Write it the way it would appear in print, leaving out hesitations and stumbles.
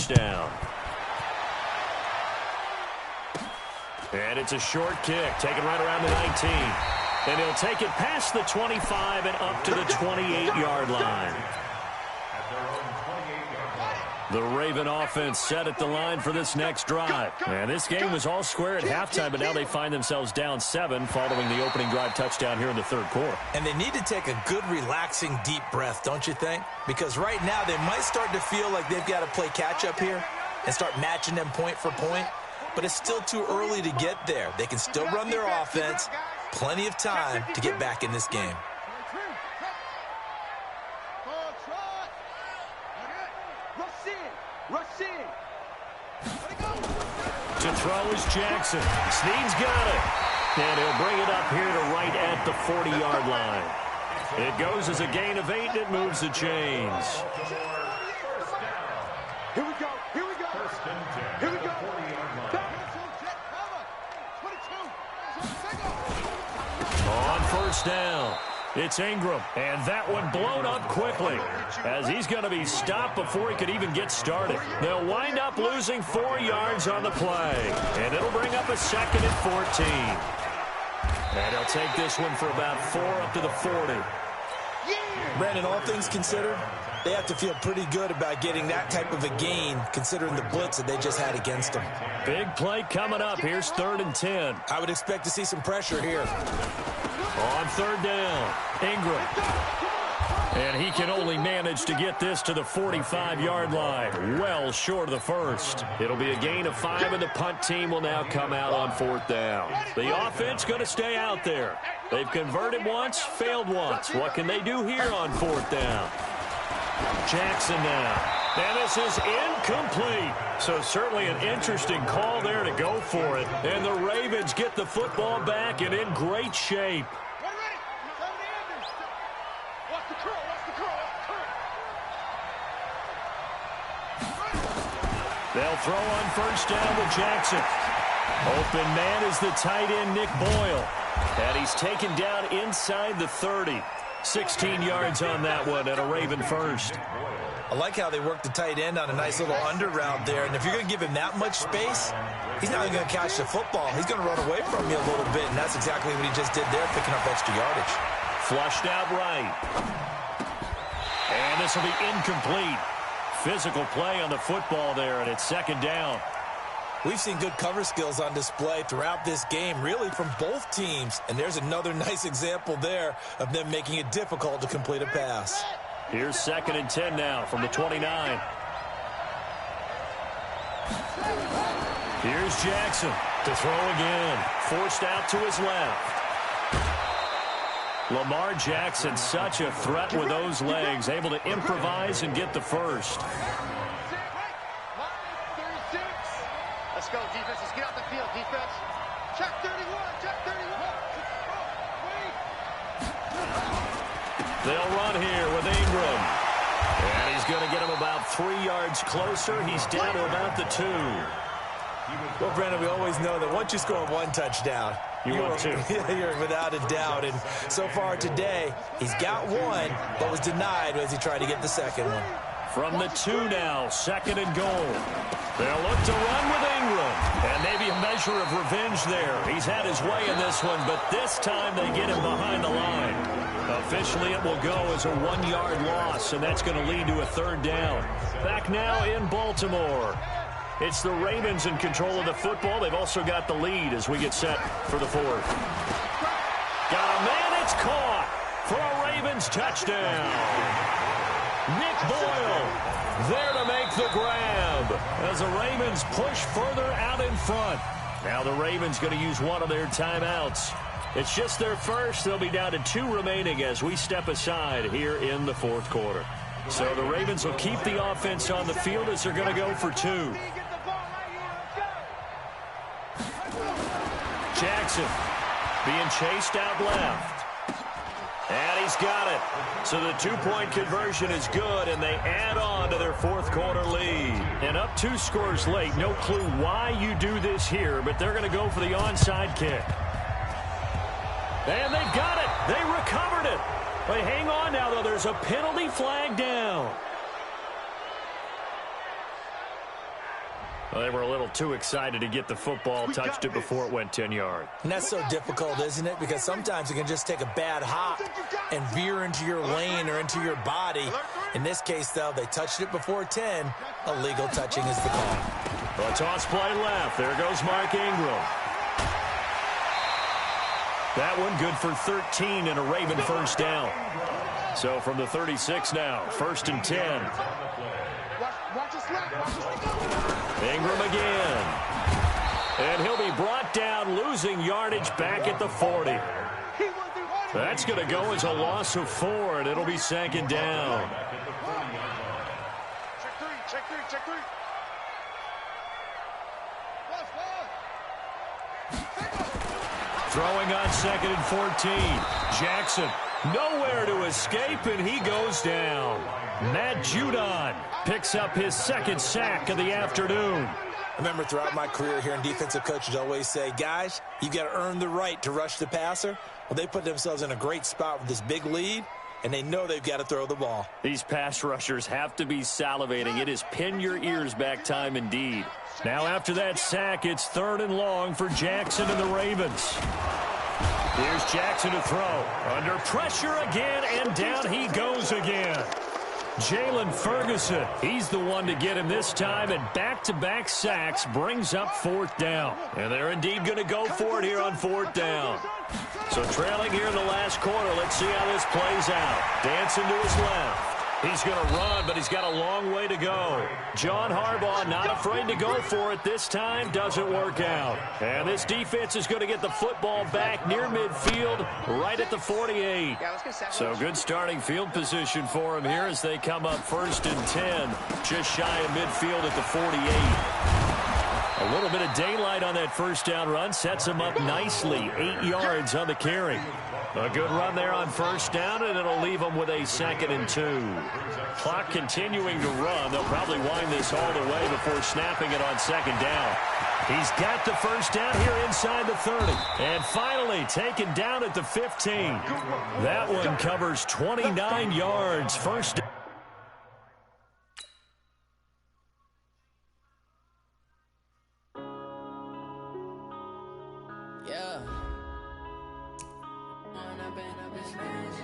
touchdown. And it's a short kick, taken right around the 19. And he'll take it past the 25 and up to the 28-yard line. The Raven offense set at the line for this next drive. And this game was all square at halftime, but now they find themselves down 7 following the opening drive touchdown here in the third quarter. And they need to take a good, relaxing, deep breath, don't you think? Because right now they might start to feel like they've got to play catch-up here and start matching them point for point. But it's still too early to get there. They can still run their offense. Plenty of time to get back in this game. To throw is Jackson. Snead's got it. And he'll bring it up here to right at the 40-yard line. It goes as a gain of 8, and it moves the chains. Here we go. Here we go. Here we go. On first down, it's Ingram, and that one blown up quickly as he's going to be stopped before he could even get started. They'll wind up losing 4 yards on the play, and it'll bring up a second and 14. And he'll take this one for about 4 up to the 40. Brandon, all things considered, they have to feel pretty good about getting that type of a gain considering the blitz that they just had against them. Big play coming up. Here's 3rd and 10. I would expect to see some pressure here. On 3rd down, Ingram. And he can only manage to get this to the 45-yard line, well short of the first. It'll be a gain of 5, and the punt team will now come out on 4th down. The offense going to stay out there. They've converted once, failed once. What can they do here on 4th down? Jackson now. And this is incomplete. So certainly an interesting call there to go for it. And the Ravens get the football back and in great shape. They'll throw on first down to Jackson. Open man is the tight end, Nick Boyle. And he's taken down inside the 30. 16 yards on that one and a Raven first. I like how they work the tight end on a nice little under route there. And if you're going to give him that much space, he's not going to catch the football. He's going to run away from you a little bit, and that's exactly what he just did there, picking up extra yardage. Flushed out right. And this will be incomplete. Physical play on the football there, and it's 2nd down. We've seen good cover skills on display throughout this game, really from both teams. And there's another nice example there of them making it difficult to complete a pass. Here's 2nd and 10 now from the 29. Here's Jackson to throw again. Forced out to his left. Lamar Jackson, such a threat with those legs, able to improvise and get the first. Let's go, defense. Let's get out the field, defense. Check 31. Check 31. They'll run here with Ingram. And he's going to get him about 3 yards closer. He's down to about the 2. Well, Brandon, we always know that once you score 1 touchdown, you're 2. You're without a doubt. And so far today, he's got 1, but was denied as he tried to get the second one. From the 2 now, 2nd and goal. They'll look to run with Ingram. And maybe a measure of revenge there. He's had his way in this one, but this time they get him behind the line. Officially, it will go as a 1-yard loss, and that's going to lead to a 3rd down. Back now in Baltimore. It's the Ravens in control of the football. They've also got the lead as we get set for the 4th. Got a man, it's caught for a Ravens touchdown. Nick Boyle there to make the grab as the Ravens push further out in front. Now the Ravens going to use one of their timeouts. It's just their first. They'll be down to 2 remaining as we step aside here in the 4th quarter. So the Ravens will keep the offense on the field as they're going to go for 2. Jackson being chased out left. And he's got it. So the 2-point conversion is good, and they add on to their 4th quarter lead. And up 2 scores late. No clue why you do this here, but they're going to go for the onside kick. And they've got it. They recovered it. But hang on now, though. There's a penalty flag down. Well, they were a little too excited to get the football, touched it before it went 10 yards. And that's so difficult, isn't it? Because sometimes it can just take a bad hop and veer into your lane or into your body. In this case, though, they touched it before 10. Illegal touching is the call. Well, a toss play left. There goes Mark Ingram. That one good for 13 and a Raven first down. So from the 36 now, 1st and 10. Ingram again. And he'll be brought down, losing yardage back at the 40. That's going to go as a loss of 4, and it'll be 2nd down. Check three. Throwing on 2nd and 14. Jackson nowhere to escape, and he goes down. Matt Judon picks up his 2nd sack of the afternoon. Remember, throughout my career here in defensive coaches always say, guys, you got to earn the right to rush the passer. Well, they put themselves in a great spot with this big lead, and they know they've got to throw the ball. These pass rushers have to be salivating. It is pin your ears back time indeed. Now after that sack, it's 3rd and long for Jackson and the Ravens. Here's Jackson to throw. Under pressure again, and down he goes again. Jalen Ferguson, he's the one to get him this time, and back-to-back sacks brings up 4th down. And they're indeed going to go for it here on 4th down. So trailing here in the last quarter, let's see how this plays out. Dancing to his left. He's going to run, but he's got a long way to go. John Harbaugh not afraid to go for it this time. Doesn't work out. And this defense is going to get the football back near midfield, right at the 48. So good starting field position for him here as they come up 1st and 10, just shy of midfield at the 48. A little bit of daylight on that first down run sets him up nicely. 8 yards on the carry. A good run there on 1st down, and it'll leave them with a 2nd and 2. Clock continuing to run. They'll probably wind this all the way before snapping it on 2nd down. He's got the 1st down here inside the 30. And finally taken down at the 15. That one covers 29 yards. 1st down. Yeah. Been up his face.